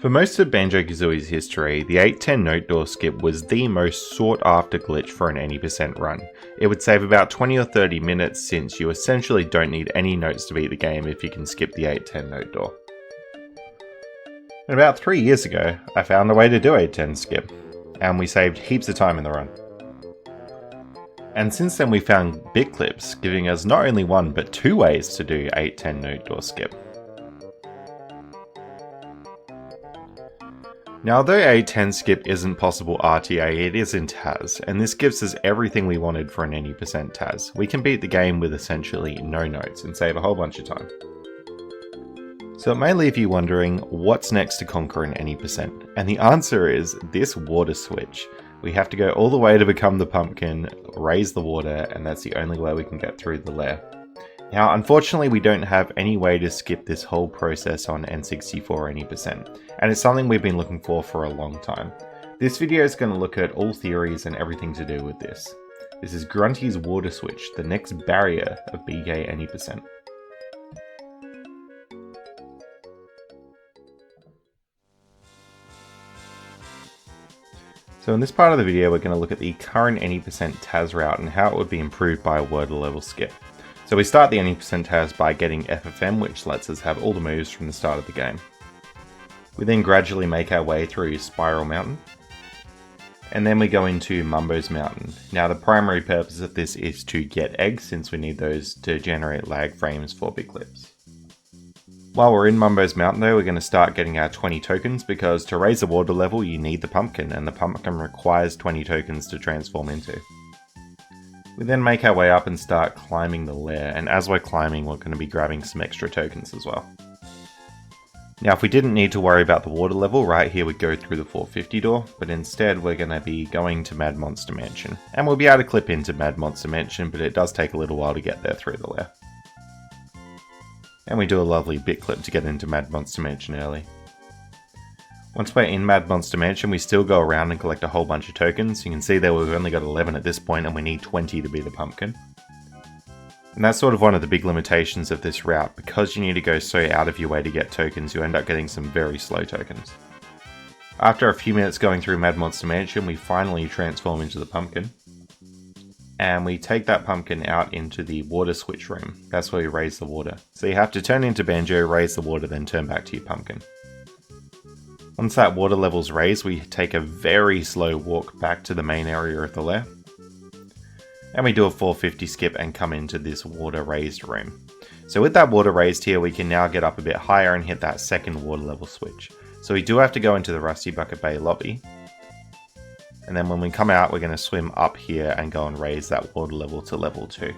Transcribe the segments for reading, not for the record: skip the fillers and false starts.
For most of Banjo-Kazooie's history, the 810 note door skip was the most sought after glitch for an any percent run. It would save about 20 or 30 minutes since you essentially don't need any notes to beat the game if you can skip the 810 note door. And about 3 years ago, I found a way to do 810 skip, and we saved heaps of time in the run. And since then we found bit clips, giving us not only one but two ways to do 810 note door skip. Now, although 810 skip isn't possible RTA, it is in TAS, and this gives us everything we wanted for an any percent TAS. We can beat the game with essentially no notes and save a whole bunch of time. So it may leave you wondering, what's next to conquer an any percent? And the answer is this water switch. We have to go all the way to become the pumpkin, raise the water, and that's the only way we can get through the lair. Now, unfortunately, we don't have any way to skip this whole process on N64 any percent, and it's something we've been looking for a long time. This video is going to look at all theories and everything to do with this. This is Grunty's water switch, the next barrier of BK any percent. So in this part of the video, we're going to look at the current any percent TAS route and how it would be improved by a water level skip. So we start the any percent TAS by getting FFM, which lets us have all the moves from the start of the game. We then gradually make our way through Spiral Mountain, and then we go into Mumbo's Mountain. Now the primary purpose of this is to get eggs, since we need those to generate lag frames for big clips. While we're in Mumbo's Mountain though, we're going to start getting our 20 tokens, because to raise the water level you need the pumpkin, and the pumpkin requires 20 tokens to transform into. We then make our way up and start climbing the lair, and as we're climbing we're going to be grabbing some extra tokens as well. Now if we didn't need to worry about the water level, right here we'd go through the 450 door, but instead we're going to be going to Mad Monster Mansion. And we'll be able to clip into Mad Monster Mansion, but it does take a little while to get there through the lair. And we do a lovely bit clip to get into Mad Monster Mansion early. Once we're in Mad Monster Mansion, we still go around and collect a whole bunch of tokens. You can see that we've only got 11 at this point, and we need 20 to be the pumpkin. And that's sort of one of the big limitations of this route. Because you need to go so out of your way to get tokens, you end up getting some very slow tokens. After a few minutes going through Mad Monster Mansion, we finally transform into the pumpkin. And we take that pumpkin out into the water switch room. That's where we raise the water. So you have to turn into Banjo, raise the water, then turn back to your pumpkin. Once that water level's raised, we take a very slow walk back to the main area of the lair. And we do a 450 skip and come into this water raised room. So with that water raised here, we can now get up a bit higher and hit that second water level switch. So we do have to go into the Rusty Bucket Bay lobby. And then when we come out, we're going to swim up here and go and raise that water level to level 2.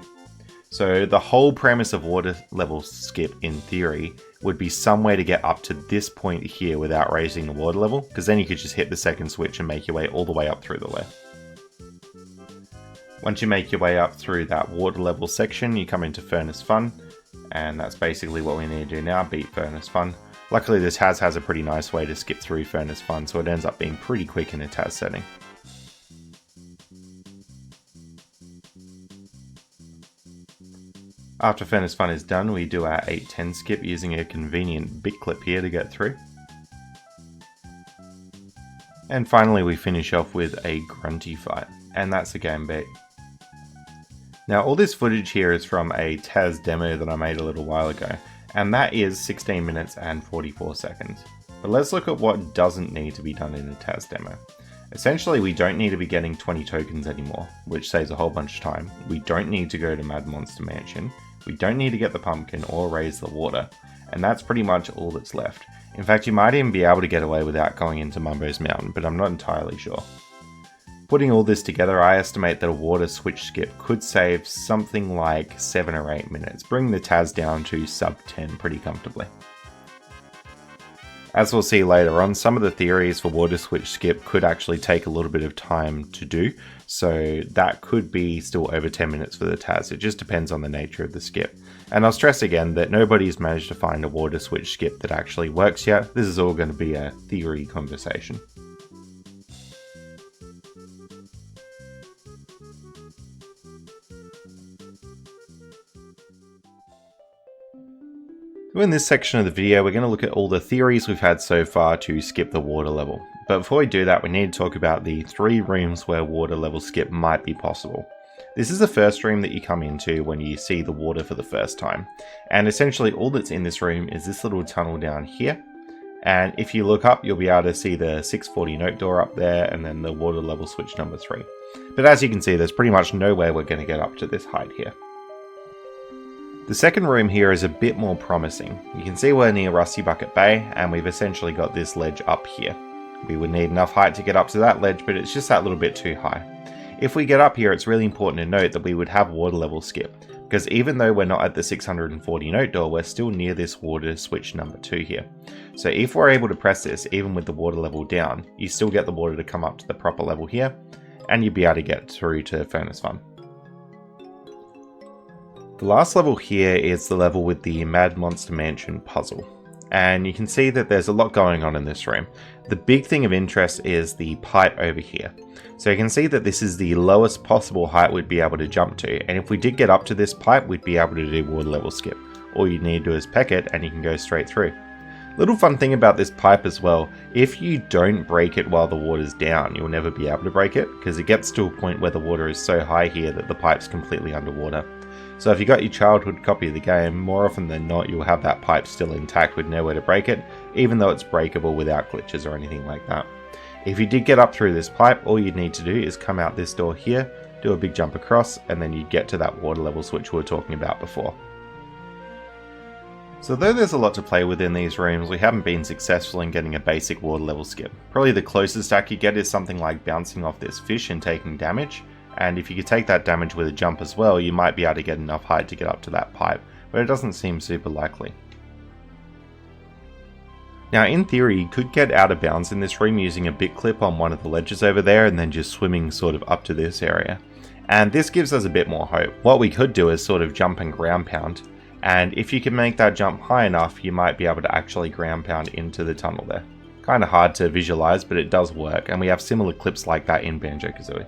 So the whole premise of water level skip, in theory, would be some way to get up to this point here without raising the water level, because then you could just hit the second switch and make your way all the way up through the lair. Once you make your way up through that water level section, you come into Furnace Fun, and that's basically what we need to do now, beat Furnace Fun. Luckily this TAS has a pretty nice way to skip through Furnace Fun, so it ends up being pretty quick in a TAS setting. After Furnace Fun is done, we do our 810 skip using a convenient bit clip here to get through. And finally we finish off with a Grunty fight, and that's a game beat. Now all this footage here is from a TAS demo that I made a little while ago, and that is 16 minutes and 44 seconds. But let's look at what doesn't need to be done in a TAS demo. Essentially, we don't need to be getting 20 tokens anymore, which saves a whole bunch of time. We don't need to go to Mad Monster Mansion. We don't need to get the pumpkin or raise the water. And that's pretty much all that's left. In fact, you might even be able to get away without going into Mumbo's Mountain, but I'm not entirely sure. Putting all this together, I estimate that a water switch skip could save something like 7 or 8 minutes, bringing the TAS down to sub 10 pretty comfortably. As we'll see later on, some of the theories for water switch skip could actually take a little bit of time to do, so that could be still over 10 minutes for the TAS. It just depends on the nature of the skip. And I'll stress again that nobody's managed to find a water switch skip that actually works yet. This is all going to be a theory conversation. So in this section of the video, we're going to look at all the theories we've had so far to skip the water level. But before we do that, we need to talk about the 3 rooms where water level skip might be possible. This is the first room that you come into when you see the water for the first time. And essentially all that's in this room is this little tunnel down here. And if you look up, you'll be able to see the 640 note door up there and then the water level switch number 3. But as you can see, there's pretty much no way we're going to get up to this height here. The second room here is a bit more promising. You can see we're near Rusty Bucket Bay and we've essentially got this ledge up here. We would need enough height to get up to that ledge, but it's just that little bit too high. If we get up here, it's really important to note that we would have water level skip, because even though we're not at the 640 note door, we're still near this water switch number 2 here. So if we're able to press this, even with the water level down, you still get the water to come up to the proper level here, and you'd be able to get through to Furnace Fun. The last level here is the level with the Mad Monster Mansion puzzle. And you can see that there's a lot going on in this room. The big thing of interest is the pipe over here. So you can see that this is the lowest possible height we'd be able to jump to. And if we did get up to this pipe, we'd be able to do water level skip. All you need to do is peck it and you can go straight through. Little fun thing about this pipe as well, if you don't break it while the water's down, you'll never be able to break it, because it gets to a point where the water is so high here that the pipe's completely underwater. So if you got your childhood copy of the game, more often than not you'll have that pipe still intact with nowhere to break it, even though it's breakable without glitches or anything like that. If you did get up through this pipe, all you'd need to do is come out this door here, do a big jump across, and then you'd get to that water level switch we were talking about before. So though there's a lot to play with in these rooms, we haven't been successful in getting a basic water level skip. Probably the closest I could get is something like bouncing off this fish and taking damage. And if you could take that damage with a jump as well, you might be able to get enough height to get up to that pipe, but it doesn't seem super likely. Now in theory, you could get out of bounds in this room using a bit clip on one of the ledges over there and then just swimming sort of up to this area. And this gives us a bit more hope. What we could do is sort of jump and ground pound, and if you can make that jump high enough, you might be able to actually ground pound into the tunnel there. Kind of hard to visualize, but it does work, and we have similar clips like that in Banjo-Kazooie.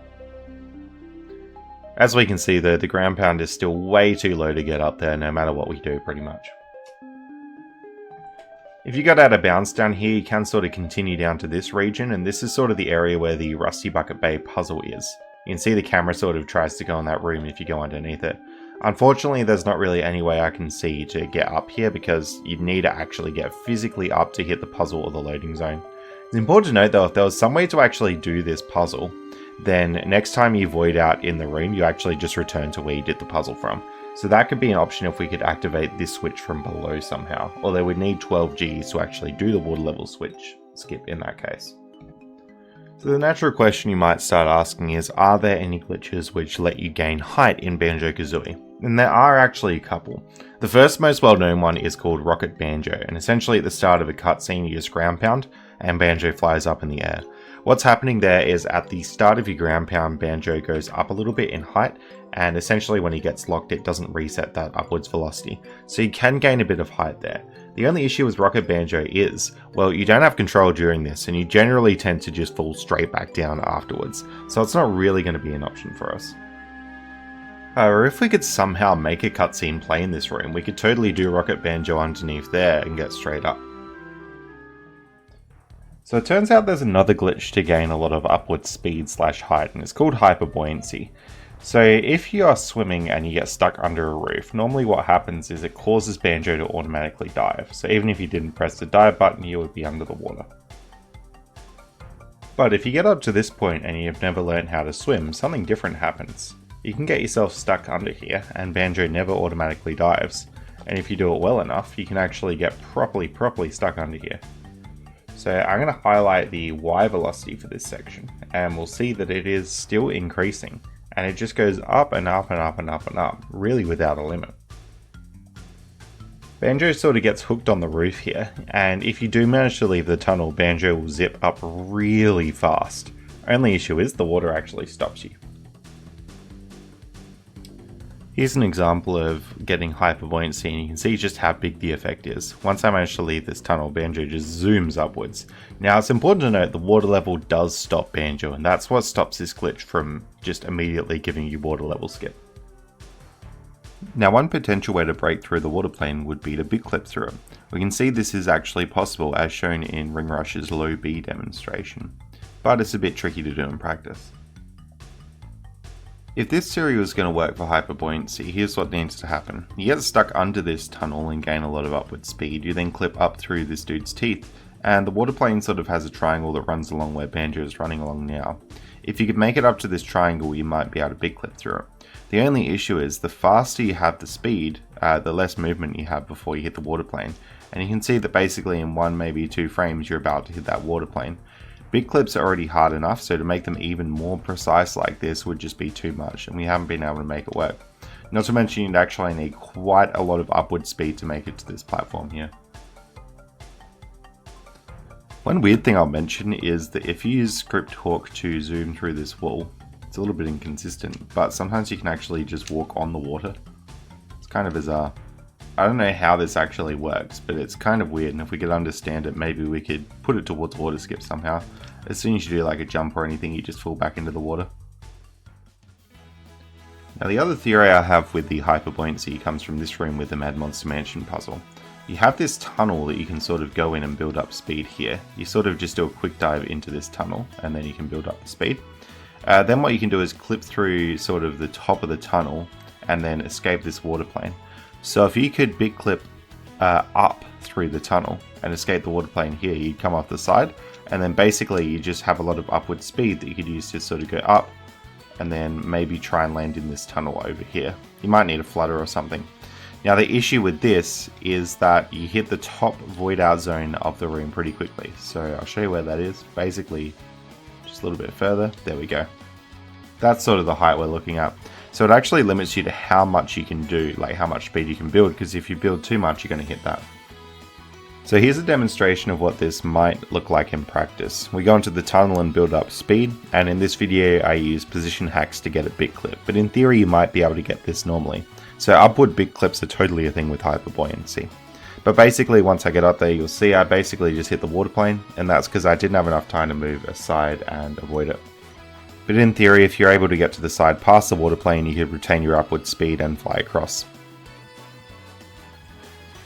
As we can see though, the ground pound is still way too low to get up there no matter what we do pretty much. If you got out of bounds down here, you can sort of continue down to this region, and this is sort of the area where the Rusty Bucket Bay puzzle is. You can see the camera sort of tries to go in that room if you go underneath it. Unfortunately, there's not really any way I can see to get up here because you'd need to actually get physically up to hit the puzzle or the loading zone. It's important to note though, if there was some way to actually do this puzzle, then next time you void out in the room, you actually just return to where you did the puzzle from. So that could be an option if we could activate this switch from below somehow, although we'd need 12 Gs to actually do the water level switch skip in that case. So the natural question you might start asking is, are there any glitches which let you gain height in Banjo-Kazooie? And there are actually a couple. The first most well known one is called Rocket Banjo, and essentially at the start of a cutscene you just ground pound and Banjo flies up in the air. What's happening there is at the start of your ground pound, Banjo goes up a little bit in height, and essentially when he gets locked it doesn't reset that upwards velocity, so you can gain a bit of height there. The only issue with Rocket Banjo is, well, you don't have control during this and you generally tend to just fall straight back down afterwards, so it's not really going to be an option for us. However, if we could somehow make a cutscene play in this room, we could totally do Rocket Banjo underneath there and get straight up. So it turns out there's another glitch to gain a lot of upward speed / height, and it's called Hyperbuoyancy. So if you are swimming and you get stuck under a roof, normally what happens is it causes Banjo to automatically dive. So even if you didn't press the dive button, you would be under the water. But if you get up to this point and you've never learned how to swim, something different happens. You can get yourself stuck under here and Banjo never automatically dives. And if you do it well enough, you can actually get properly stuck under here. So I'm going to highlight the Y velocity for this section, and we'll see that it is still increasing, and it just goes up and up and up and up and up, really without a limit. Banjo sort of gets hooked on the roof here, and if you do manage to leave the tunnel, Banjo will zip up really fast. Only issue is the water actually stops you. Here's an example of getting hyperbuoyancy, and you can see just how big the effect is. Once I manage to leave this tunnel, Banjo just zooms upwards. Now it's important to note the water level does stop Banjo, and that's what stops this glitch from just immediately giving you water level skip. Now, one potential way to break through the water plane would be to big clip through it. We can see this is actually possible as shown in Ring Rush's low B demonstration, but it's a bit tricky to do in practice. If this theory was going to work for hyperbuoyancy, here's what needs to happen. You get stuck under this tunnel and gain a lot of upward speed. You then clip up through this dude's teeth, and the water plane sort of has a triangle that runs along where Banjo is running along now. If you could make it up to this triangle, you might be able to big clip through it. The only issue is the faster you have the speed, the less movement you have before you hit the water plane. And you can see that basically in 1, maybe 2 frames, you're about to hit that water plane. Big clips are already hard enough, so to make them even more precise like this would just be too much, and we haven't been able to make it work. Not to mention you'd actually need quite a lot of upward speed to make it to this platform here. One weird thing I'll mention is that if you use Script Hawk to zoom through this wall, it's a little bit inconsistent, but sometimes you can actually just walk on the water. It's kind of bizarre. I don't know how this actually works, but it's kind of weird, and if we could understand it, maybe we could put it towards water skip somehow. As soon as you do like a jump or anything, you just fall back into the water. Now the other theory I have with the hyperbuoyancy comes from this room with the Mad Monster Mansion puzzle. You have this tunnel that you can sort of go in and build up speed here. You sort of just do a quick dive into this tunnel, and then you can build up the speed. Then what you can do is clip through sort of the top of the tunnel, and then escape this water plane. So if you could big clip up through the tunnel and escape the water plane here, you'd come off the side, and then basically you just have a lot of upward speed that you could use to sort of go up, and then maybe try and land in this tunnel over here. You might need a flutter or something. Now the issue with this is that you hit the top void out zone of the room pretty quickly. So I'll show you where that is. Basically, just a little bit further. There we go. That's sort of the height we're looking at. So it actually limits you to how much you can do, like how much speed you can build, because if you build too much, you're going to hit that. So here's a demonstration of what this might look like in practice. We go into the tunnel and build up speed, and in this video I use position hacks to get it big clip, but in theory you might be able to get this normally. So upward big clips are totally a thing with hyperbuoyancy. But basically once I get up there, you'll see I basically just hit the water plane, and that's because I didn't have enough time to move aside and avoid it. But in theory, if you're able to get to the side past the water plane, you could retain your upward speed and fly across.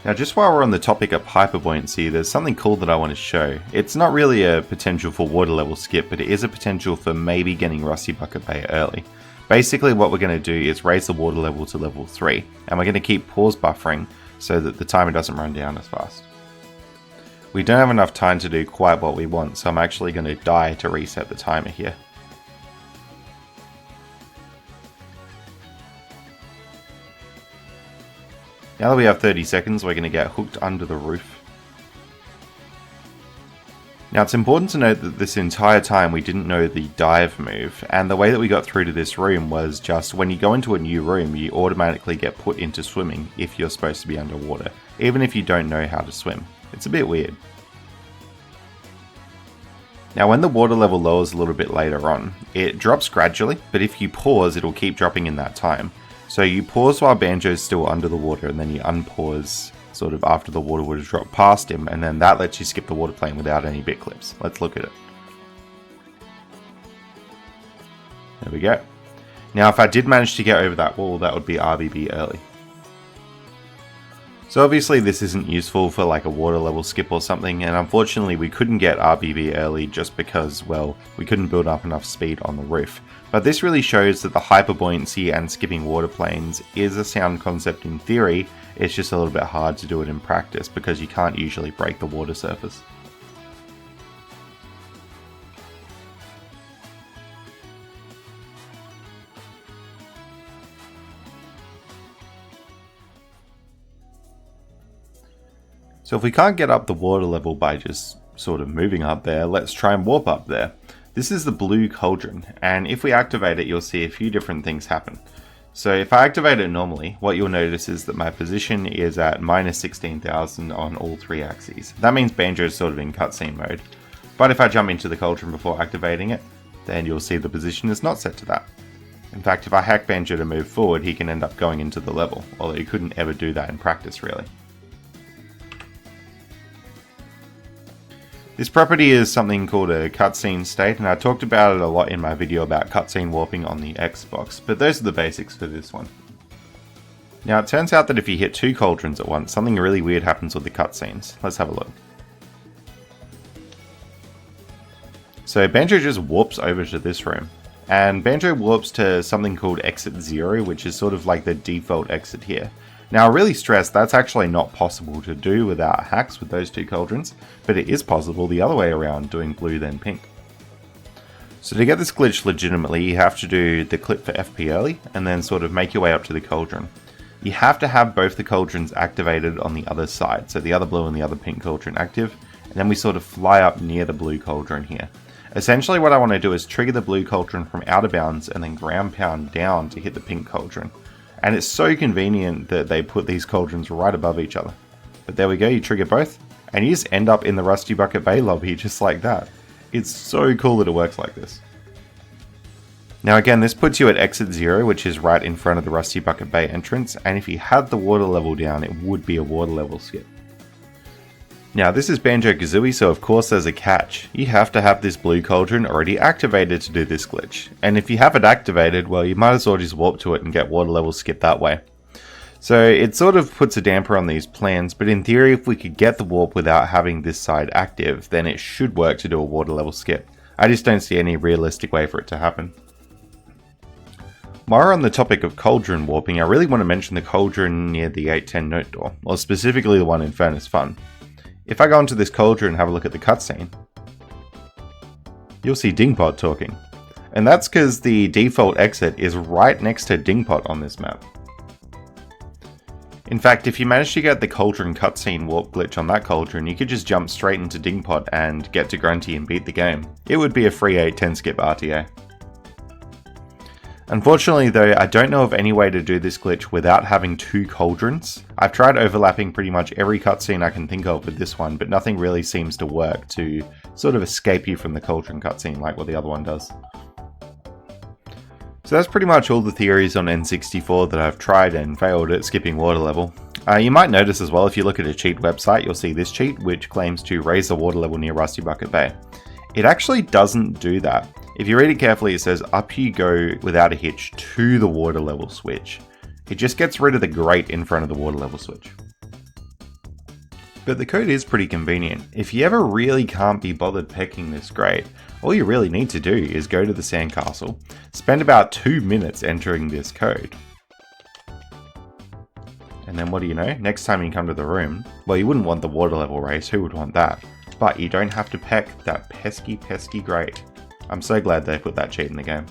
Now just while we're on the topic of hyperbuoyancy, there's something cool that I want to show. It's not really a potential for water level skip, but it is a potential for maybe getting Rusty Bucket Bay early. Basically what we're going to do is raise the water level to level 3, and we're going to keep pause buffering so that the timer doesn't run down as fast. We don't have enough time to do quite what we want, so I'm actually going to die to reset the timer here. Now that we have 30 seconds, we're going to get hooked under the roof. Now it's important to note that this entire time we didn't know the dive move, and the way that we got through to this room was just when you go into a new room, you automatically get put into swimming if you're supposed to be underwater, even if you don't know how to swim. It's a bit weird. Now when the water level lowers a little bit later on, it drops gradually, but if you pause, it'll keep dropping in that time. So you pause while Banjo's still under the water, and then you unpause sort of after the water would have dropped past him, and then that lets you skip the water plane without any bit clips. Let's look at it. There we go. Now if I did manage to get over that wall, that would be RBB early. So obviously this isn't useful for like a water level skip or something, and unfortunately we couldn't get RBB early just because, well, we couldn't build up enough speed on the roof. But this really shows that the hyperbuoyancy and skipping water planes is a sound concept in theory. It's just a little bit hard to do it in practice because you can't usually break the water surface. So if we can't get up the water level by just sort of moving up there, let's try and warp up there. This is the blue cauldron, and if we activate it, you'll see a few different things happen. So if I activate it normally, what you'll notice is that my position is at minus 16,000 on all 3 axes. That means Banjo is sort of in cutscene mode. But if I jump into the cauldron before activating it, then you'll see the position is not set to that. In fact, if I hack Banjo to move forward, he can end up going into the level, although he couldn't ever do that in practice really. This property is something called a cutscene state, and I talked about it a lot in my video about cutscene warping on the Xbox, but those are the basics for this one. Now it turns out that if you hit 2 cauldrons at once, something really weird happens with the cutscenes. Let's have a look. So Banjo just warps over to this room, and Banjo warps to something called exit 0, which is sort of like the default exit here. Now I really stress that's actually not possible to do without hacks with those 2 cauldrons, but it is possible the other way around, doing blue then pink. So to get this glitch legitimately, you have to do the clip for FP early, and then sort of make your way up to the cauldron. You have to have both the cauldrons activated on the other side, so the other blue and the other pink cauldron active, and then we sort of fly up near the blue cauldron here. Essentially what I want to do is trigger the blue cauldron from out of bounds and then ground pound down to hit the pink cauldron. And it's so convenient that they put these cauldrons right above each other. But there we go, you trigger both, and you just end up in the Rusty Bucket Bay lobby just like that. It's so cool that it works like this. Now again, this puts you at exit 0, which is right in front of the Rusty Bucket Bay entrance, and if you had the water level down, it would be a water level skip. Now this is Banjo-Kazooie, so of course there's a catch. You have to have this blue cauldron already activated to do this glitch. And if you have it activated, well, you might as well just warp to it and get water level skip that way. So it sort of puts a damper on these plans, but in theory if we could get the warp without having this side active, then it should work to do a water level skip. I just don't see any realistic way for it to happen. While on the topic of cauldron warping, I really want to mention the cauldron near the 810 note door, or specifically the one in Furnace Fun. If I go into this cauldron and have a look at the cutscene, you'll see Dingpot talking. And that's because the default exit is right next to Dingpot on this map. In fact, if you manage to get the cauldron cutscene warp glitch on that cauldron, you could just jump straight into Dingpot and get to Grunty and beat the game. It would be a free 810 skip RTA. Unfortunately though, I don't know of any way to do this glitch without having 2 cauldrons. I've tried overlapping pretty much every cutscene I can think of with this one, but nothing really seems to work to sort of escape you from the cauldron cutscene like what the other one does. So that's pretty much all the theories on N64 that I've tried and failed at skipping water level. You might notice as well, if you look at a cheat website, you'll see this cheat which claims to raise the water level near Rusty Bucket Bay. It actually doesn't do that. If you read it carefully, it says up you go without a hitch to the water level switch. It just gets rid of the grate in front of the water level switch. But the code is pretty convenient. If you ever really can't be bothered pecking this grate, all you really need to do is go to the sandcastle, spend about 2 minutes entering this code. And then what do you know? Next time you come to the room, well, you wouldn't want the water level raised, who would want that? But you don't have to peck that pesky grate. I'm so glad they put that cheat in the game.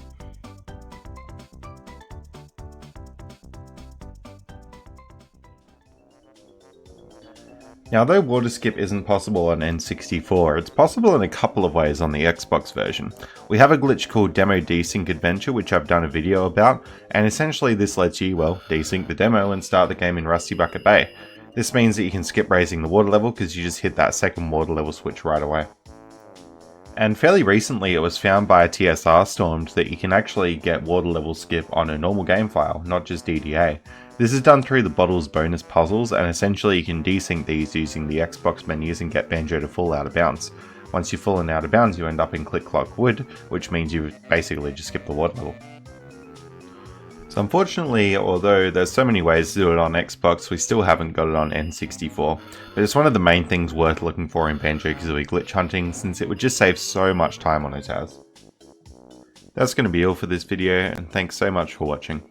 Now, though water skip isn't possible on N64, it's possible in a couple of ways on the Xbox version. We have a glitch called Demo Desync Adventure, which I've done a video about, and essentially this lets you, well, desync the demo and start the game in Rusty Bucket Bay. This means that you can skip raising the water level because you just hit that second water level switch right away. And fairly recently it was found by a TSR stormed that you can actually get water level skip on a normal game file, not just DDA. This is done through the bottles bonus puzzles, and essentially you can desync these using the Xbox menus and get Banjo to fall out of bounds. Once you've fallen out of bounds, you end up in Click Clock Wood, which means you've basically just skipped the water level. So unfortunately, although there's so many ways to do it on Xbox, we still haven't got it on N64. But it's one of the main things worth looking for in Banjo-Kazooie glitch hunting, since it would just save so much time on OTAS. That's going to be all for this video, and thanks so much for watching.